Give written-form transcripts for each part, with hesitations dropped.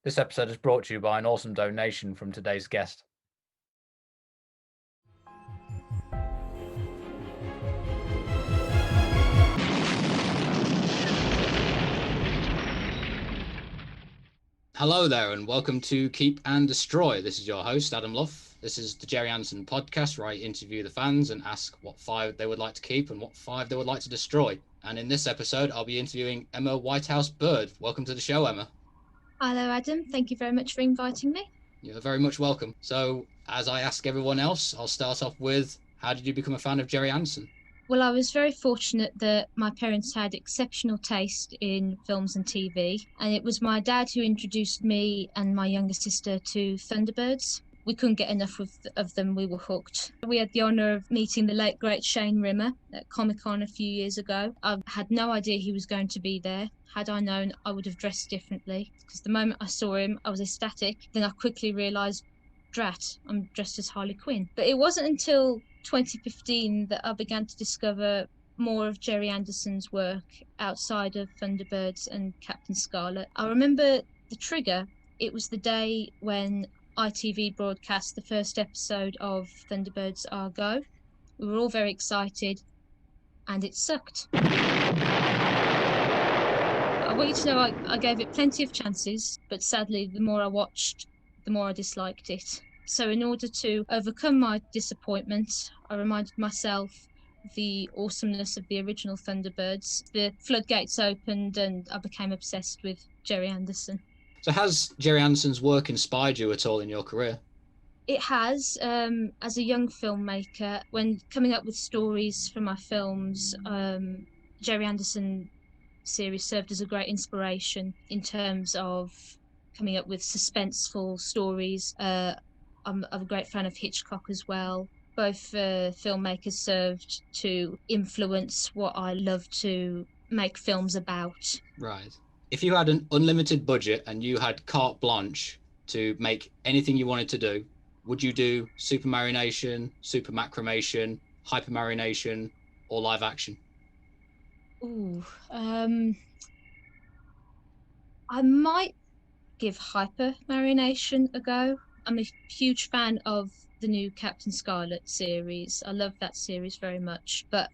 This episode is brought to you by an awesome donation from today's guest. Hello there and welcome to Keep and Destroy. This is your host, Adam Luff. This is the Gerry Anderson podcast where I interview the fans and ask what 5 they would like to keep and what 5 they would like to destroy. And in this episode, I'll be interviewing Emma Whitehouse-Bird. Welcome to the show, Emma. Hello, Adam. Thank you very much for inviting me. You're very much welcome. So, as I ask everyone else, I'll start off with, how did you become a fan of Gerry Anderson? Well, I was very fortunate that my parents had exceptional taste in films and TV, and it was my dad who introduced me and my younger sister to Thunderbirds. We couldn't get enough of them. We were hooked. We had the honour of meeting the late, great Shane Rimmer at Comic-Con a few years ago. I had no idea he was going to be there. Had I known, I would have dressed differently, because the moment I saw him, I was ecstatic. Then I quickly realised, drat, I'm dressed as Harley Quinn. But it wasn't until 2015 that I began to discover more of Gerry Anderson's work outside of Thunderbirds and Captain Scarlett. I remember the trigger. It was the day when ITV broadcast the first episode of Thunderbirds Are Go. We were all very excited, and it sucked. I want you to know I gave it plenty of chances, but sadly, the more I watched, the more I disliked it. So in order to overcome my disappointment, I reminded myself of the awesomeness of the original Thunderbirds. The floodgates opened and I became obsessed with Gerry Anderson. So has Gerry Anderson's work inspired you at all in your career? It has. As a young filmmaker, when coming up with stories for my films, Gerry Anderson series served as a great inspiration in terms of coming up with suspenseful stories. I'm a great fan of Hitchcock as well. Both filmmakers served to influence what I love to make films about. Right. If you had an unlimited budget and you had carte blanche to make anything you wanted to do, would you do super marination, super macramation, hyper marination, or live action? Ooh, I might give hyper marination a go. I'm a huge fan of the new Captain Scarlett series. I love that series very much, but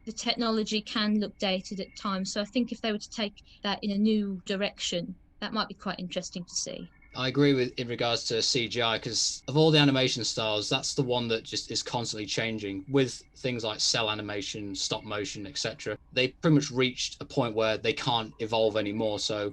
the technology can look dated at times. So I think if they were to take that in a new direction, that might be quite interesting to see. I agree with in regards to CGI, because of all the animation styles, that's the one that just is constantly changing. With things like cell animation, stop motion, etc., they pretty much reached a point where they can't evolve anymore, so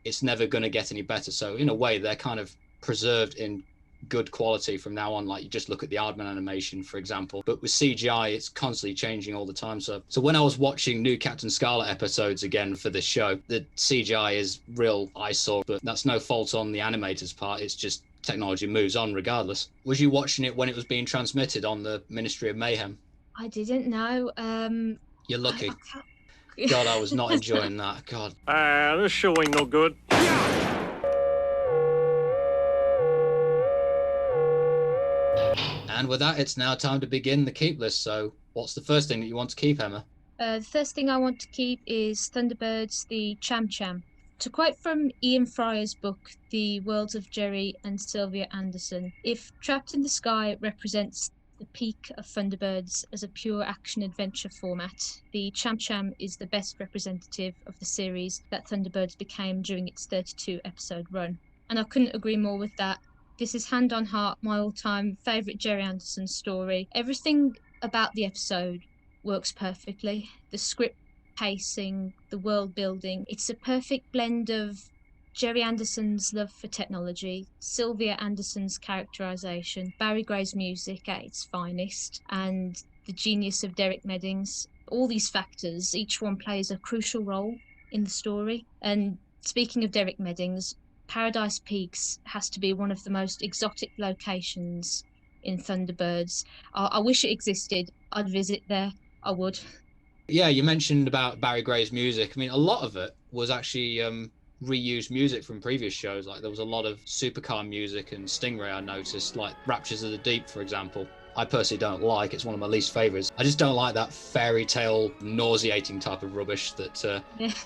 it's never going to get any better. So in a way, they're kind of preserved in good quality from now on. Like, you just look at the Aardman animation, for example, but with CGI it's constantly changing all the time. So when I was watching new Captain Scarlet episodes again for this show, the CGI is real eyesore, but that's no fault on the animators' part. It's just technology moves on regardless. Was you watching it when it was being transmitted on the Ministry of Mayhem? I didn't know. You're lucky. God, I was not enjoying that. God. This show ain't no good. And with that, it's now time to begin the keep list. So what's the first thing that you want to keep, Emma? The first thing I want to keep is Thunderbirds, the Cham Cham. To quote from Ian Fryer's book, The Worlds of Gerry and Sylvia Anderson, if Trapped in the Sky represents the peak of Thunderbirds as a pure action-adventure format, the Cham Cham is the best representative of the series that Thunderbirds became during its 32-episode run. And I couldn't agree more with that. This is hand on heart my all-time favourite Gerry Anderson story. Everything about the episode works perfectly. The script pacing, the world building. It's a perfect blend of Gerry Anderson's love for technology, Sylvia Anderson's characterisation, Barry Gray's music at its finest, and the genius of Derek Meddings. All these factors, each one plays a crucial role in the story. And speaking of Derek Meddings, Paradise Peaks has to be one of the most exotic locations in Thunderbirds. I wish it existed. I'd visit there. I would. Yeah, you mentioned about Barry Gray's music. I mean, a lot of it was actually reused music from previous shows. Like, there was a lot of Supercar music and Stingray, I noticed, like Raptures of the Deep, for example. I personally don't like. It's one of my least favorites. I just don't like that fairy tale nauseating type of rubbish that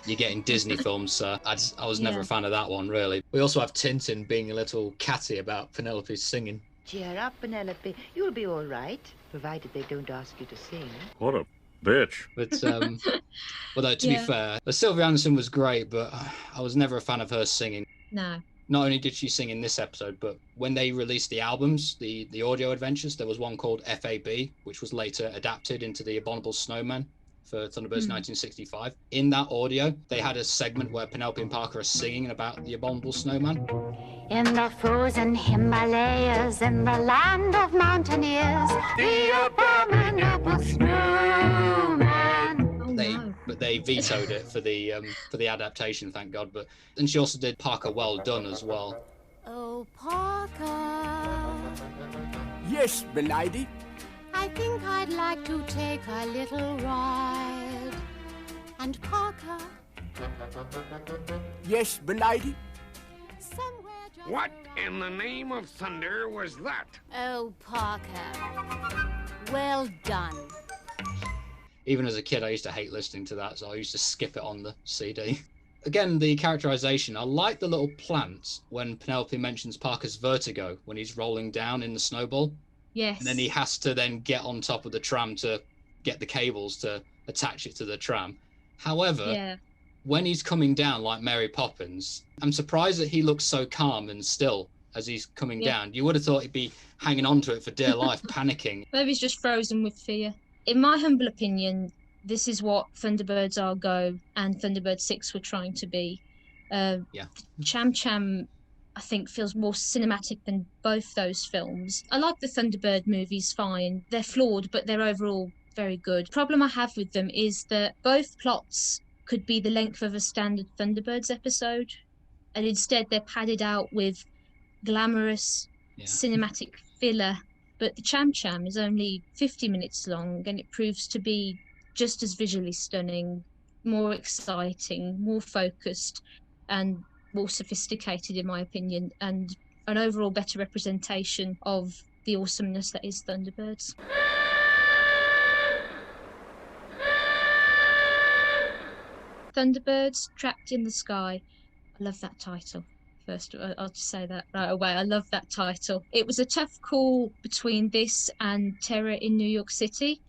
you get in Disney films. So I was never a fan of that one, really. We also have Tintin being a little catty about Penelope's singing. Cheer up, Penelope. You'll be all right, provided they don't ask you to sing. What a bitch. But although to be fair, Sylvia Anderson was great, but I was never a fan of her singing. No. Not only did she sing in this episode, but when they released the albums, the audio adventures, there was one called FAB, which was later adapted into the Abominable Snowman for Thunderbirds 1965. In that audio, they had a segment where Penelope and Parker are singing about the Abominable Snowman. In the frozen Himalayas, in the land of mountaineers, the abominable snowman. But they vetoed it for the adaptation, thank God. And she also did Parker Well Done as well. Oh, Parker. Yes, milady. I think I'd like to take a little ride. And Parker. Yes, milady. Somewhere just... What in the name of thunder was that? Oh, Parker. Well done. Even as a kid, I used to hate listening to that, so I used to skip it on the CD. Again, the characterization, I like the little plants when Penelope mentions Parker's vertigo when he's rolling down in the snowball. Yes. And then he has to then get on top of the tram to get the cables to attach it to the tram. However, when he's coming down like Mary Poppins, I'm surprised that he looks so calm and still as he's coming down. You would have thought he'd be hanging on to it for dear life, panicking. Maybe he's just frozen with fear. In my humble opinion, this is what Thunderbirds Are Go and Thunderbird 6 were trying to be. Cham Cham, I think, feels more cinematic than both those films. I like the Thunderbird movies fine. They're flawed, but they're overall very good. The problem I have with them is that both plots could be the length of a standard Thunderbirds episode, and instead they're padded out with glamorous cinematic filler. But the Cham Cham is only 50 minutes long, and it proves to be just as visually stunning, more exciting, more focused, and more sophisticated, in my opinion, and an overall better representation of the awesomeness that is Thunderbirds. Thunderbirds Trapped in the Sky. I love that title. First, I'll just say that right away. I love that title. It was a tough call between this and Terror in New York City.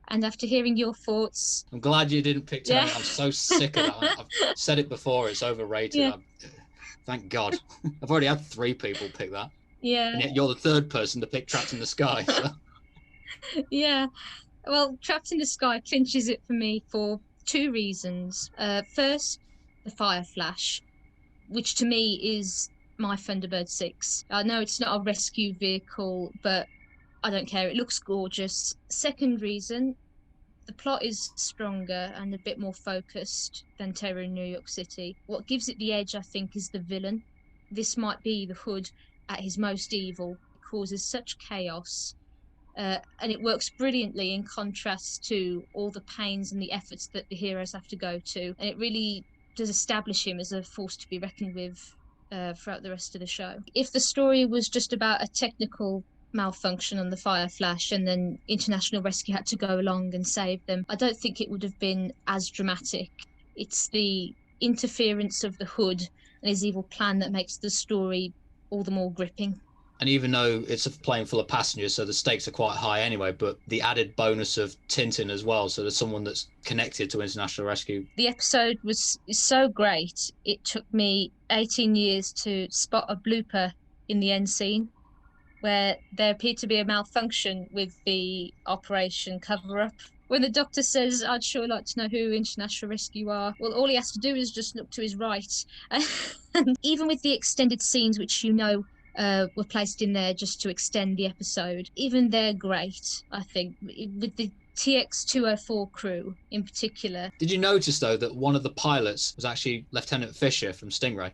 And after hearing your thoughts... I'm glad you didn't pick Terror. I'm so sick of that. I've said it before, it's overrated. Thank God. I've already had 3 people pick that. Yeah. And yet you're the 3rd person to pick Trapped in the Sky. So. Yeah. Well, Trapped in the Sky clinches it for me for 2 reasons. First, the fire flash, which to me is my Thunderbird 6. I know it's not a rescue vehicle, but I don't care. It looks gorgeous. Second reason, the plot is stronger and a bit more focused than Terror in New York City. What gives it the edge, I think, is the villain. This might be the Hood at his most evil. It causes such chaos. And it works brilliantly in contrast to all the pains and the efforts that the heroes have to go to. And it really does establish him as a force to be reckoned with throughout the rest of the show. If the story was just about a technical malfunction on the fire flash and then international rescue had to go along and save them, I don't think it would have been as dramatic. It's the interference of the Hood and his evil plan that makes the story all the more gripping. And even though it's a plane full of passengers, so the stakes are quite high anyway, but the added bonus of Tintin as well, so there's someone that's connected to international rescue. The episode is so great, it took me 18 years to spot a blooper in the end scene where there appeared to be a malfunction with the operation cover-up. When the doctor says, I'd sure like to know who international rescue are, well, all he has to do is just look to his right. And even with the extended scenes, which were placed in there just to extend the episode, even they're great, I think, with the TX-204 crew in particular. Did you notice, though, that one of the pilots was actually Lieutenant Fisher from Stingray?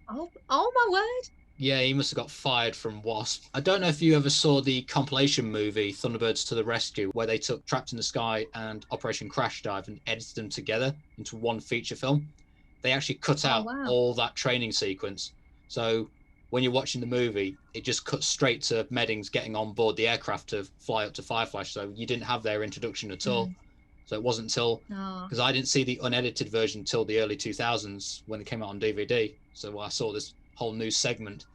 Oh my word! Yeah, he must have got fired from Wasp. I don't know if you ever saw the compilation movie Thunderbirds to the Rescue, where they took Trapped in the Sky and Operation Crash Dive and edited them together into one feature film. They actually cut out all that training sequence. So when you're watching the movie, it just cuts straight to Meddings getting on board the aircraft to fly up to Fireflash. So you didn't have their introduction at all. So it wasn't until, because I didn't see the unedited version until the early 2000s when it came out on DVD. So I saw this whole new segment.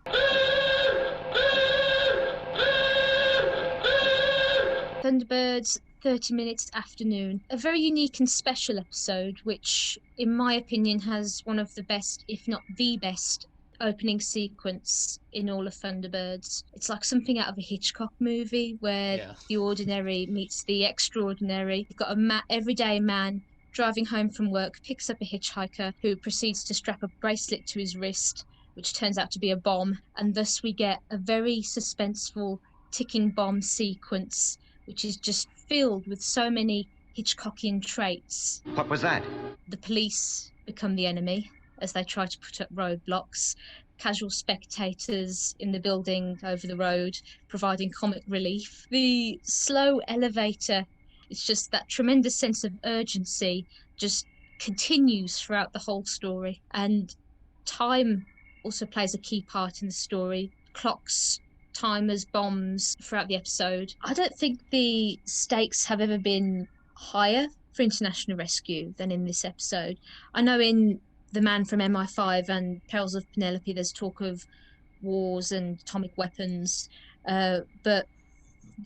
Thunderbirds, 30 Minutes Afternoon. A very unique and special episode, which, in my opinion, has one of the best, if not the best, opening sequence in all of Thunderbirds. It's like something out of a Hitchcock movie where the ordinary meets the extraordinary. You've got a everyday man driving home from work, picks up a hitchhiker who proceeds to strap a bracelet to his wrist, which turns out to be a bomb, and thus we get a very suspenseful ticking bomb sequence, which is just filled with so many Hitchcockian traits. What was that? The police become the enemy as they try to put up roadblocks. Casual spectators in the building over the road providing comic relief. The slow elevator, it's just that tremendous sense of urgency just continues throughout the whole story. And time also plays a key part in the story. Clocks, timers, bombs throughout the episode. I don't think the stakes have ever been higher for international rescue than in this episode. I know in The Man from MI5 and Perils of Penelope there's talk of wars and atomic weapons, but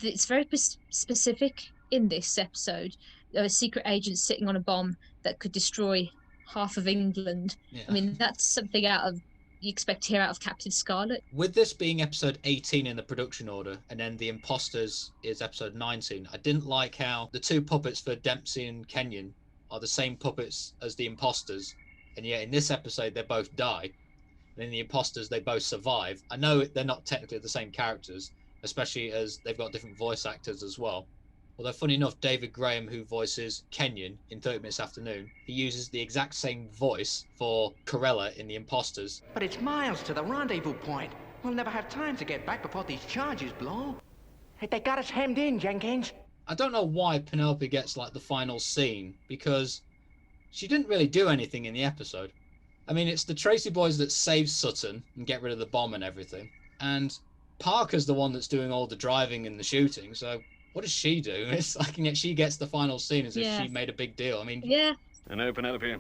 it's very specific in this episode. There are secret agents sitting on a bomb that could destroy half of England. I mean, that's something out of you expect to hear out of Captain Scarlett. With this being episode 18 in the production order, and then The Imposters is episode 19, I didn't like how the two puppets for Dempsey and Kenyon are the same puppets as the Imposters, and yet in this episode they both die, and in The Imposters they both survive. I know they're not technically the same characters, especially as they've got different voice actors as well. Although, funny enough, David Graham, who voices Kenyon in 30 Minutes Afternoon, he uses the exact same voice for Corella in The Imposters. But it's miles to the rendezvous point. We'll never have time to get back before these charges blow. Hey, they got us hemmed in, Jenkins. I don't know why Penelope gets, like, the final scene, because she didn't really do anything in the episode. I mean, it's the Tracy boys that save Sutton and get rid of the bomb and everything, and Parker's the one that's doing all the driving and the shooting, so what does she do? It's like, and yet she gets the final scene as if she made a big deal. I mean... Yeah. I know, Penelope.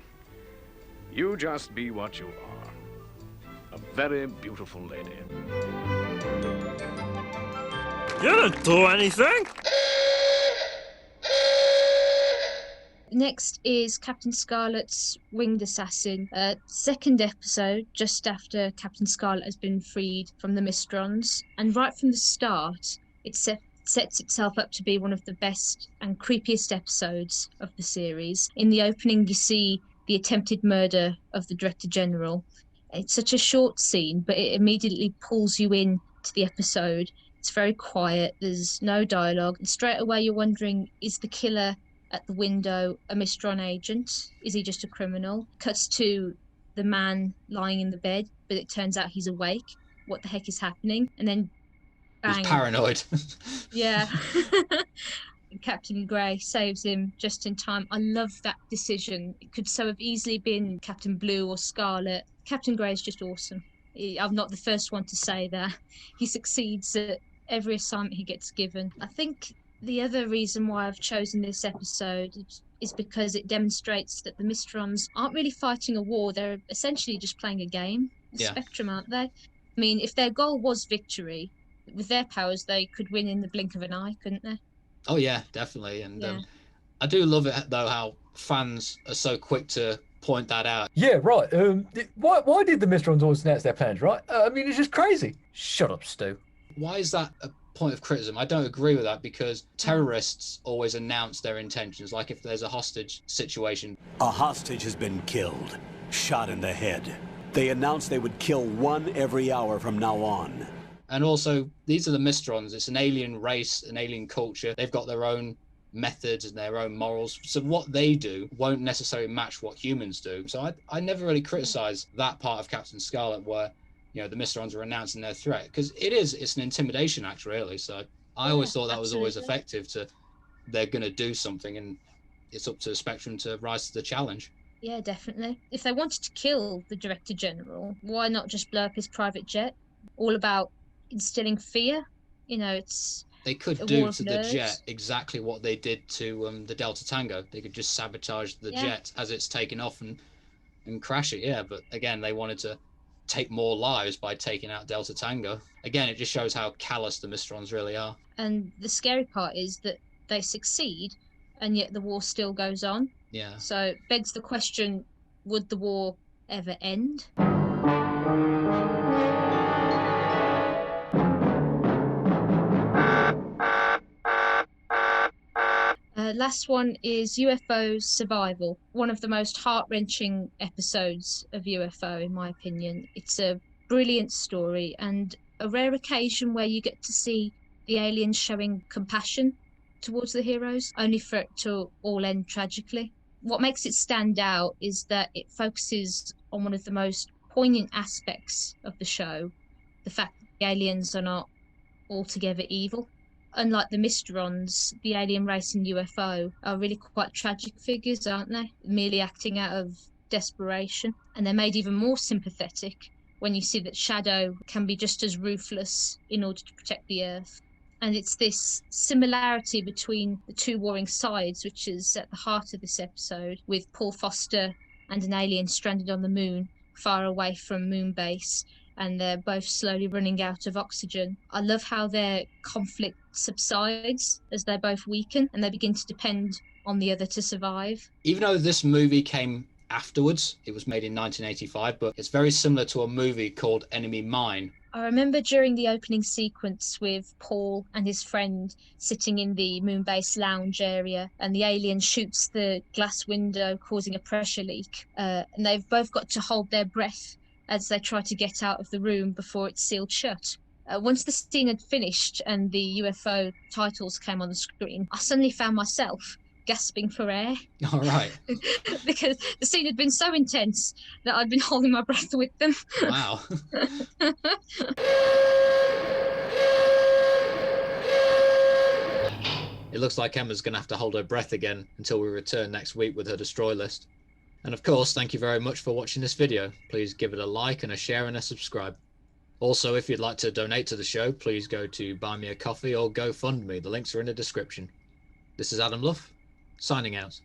You just be what you are. A very beautiful lady. You didn't do anything! Next is Captain Scarlett's Winged Assassin, second episode just after Captain Scarlett has been freed from the Mystrons. And right from the start, it sets itself up to be one of the best and creepiest episodes of the series. In the opening, you see the attempted murder of the Director General. It's such a short scene, but it immediately pulls you in to the episode. It's very quiet, there's no dialogue, and straight away you're wondering, is the killer at the window a Mystron agent? Is he just a criminal? Cuts to the man lying in the bed, but it turns out he's awake. What the heck is happening? And then bang. He's paranoid. Yeah. Captain Grey saves him just in time. I love that decision. It could so have easily been Captain Blue or Scarlet. Captain Grey is just awesome. I'm not the first one to say that. He succeeds at every assignment he gets given. I think the other reason why I've chosen this episode is because it demonstrates that the Mystrons aren't really fighting a war. They're essentially just playing a game. Spectrum, aren't they? I mean, if their goal was victory, with their powers, they could win in the blink of an eye, couldn't they? Oh, yeah, definitely. And I do love it, though, how fans are so quick to point that out. Yeah, right. Why did the Mystrons always announce their plans, right? I mean, it's just crazy. Shut up, Stu. Why is that a point of criticism? I don't agree with that, because terrorists always announce their intentions, like if there's a hostage situation. A hostage has been killed, shot in the head. They announced they would kill one every hour from now on. And also, these are the Mystrons. It's an alien race, an alien culture. They've got their own methods and their own morals. So what they do won't necessarily match what humans do. So I never really criticized that part of Captain Scarlet where, you know, the Mystrons are announcing their threat. Because it's an intimidation act, really. So I always thought that was always effective they're going to do something, and it's up to the Spectrum to rise to the challenge. Yeah, definitely. If they wanted to kill the Director General, why not just blow up his private jet? all about instilling fear. You know, it's They could a war do of to the nerves. jet exactly what they did to the Delta Tango. They could just sabotage the jet as it's taking off and crash it. Yeah, but again, they wanted to take more lives by taking out Delta Tango. Again, it just shows how callous the Mysterons really are. And the scary part is that they succeed, and yet the war still goes on. Yeah. So it begs the question, would the war ever end? Last one is UFO Survival, one of the most heart-wrenching episodes of UFO, in my opinion. It's a brilliant story and a rare occasion where you get to see the aliens showing compassion towards the heroes, only for it to all end tragically. What makes it stand out is that it focuses on one of the most poignant aspects of the show, the fact that the aliens are not altogether evil. Unlike the Mysterons, the alien race and UFO are really quite tragic figures, aren't they? Merely acting out of desperation. And they're made even more sympathetic when you see that Shadow can be just as ruthless in order to protect the Earth. And it's this similarity between the two warring sides which is at the heart of this episode, with Paul Foster and an alien stranded on the moon, far away from moon base, and they're both slowly running out of oxygen. I love how their conflict subsides as they both weaken and they begin to depend on the other to survive. Even though this movie came afterwards, it was made in 1985, but it's very similar to a movie called Enemy Mine. I remember during the opening sequence with Paul and his friend sitting in the moonbase lounge area, and the alien shoots the glass window, causing a pressure leak. And they've both got to hold their breath as they try to get out of the room before it's sealed shut. Once the scene had finished and the UFO titles came on the screen, I suddenly found myself gasping for air. All right. Because the scene had been so intense that I'd been holding my breath with them. Wow. It looks like Emma's going to have to hold her breath again until we return next week with her destroy list. And of course, thank you very much for watching this video. Please give it a like and a share and a subscribe. Also, if you'd like to donate to the show, please go to Buy Me a Coffee or GoFundMe. The links are in the description. This is Adam Luff, signing out.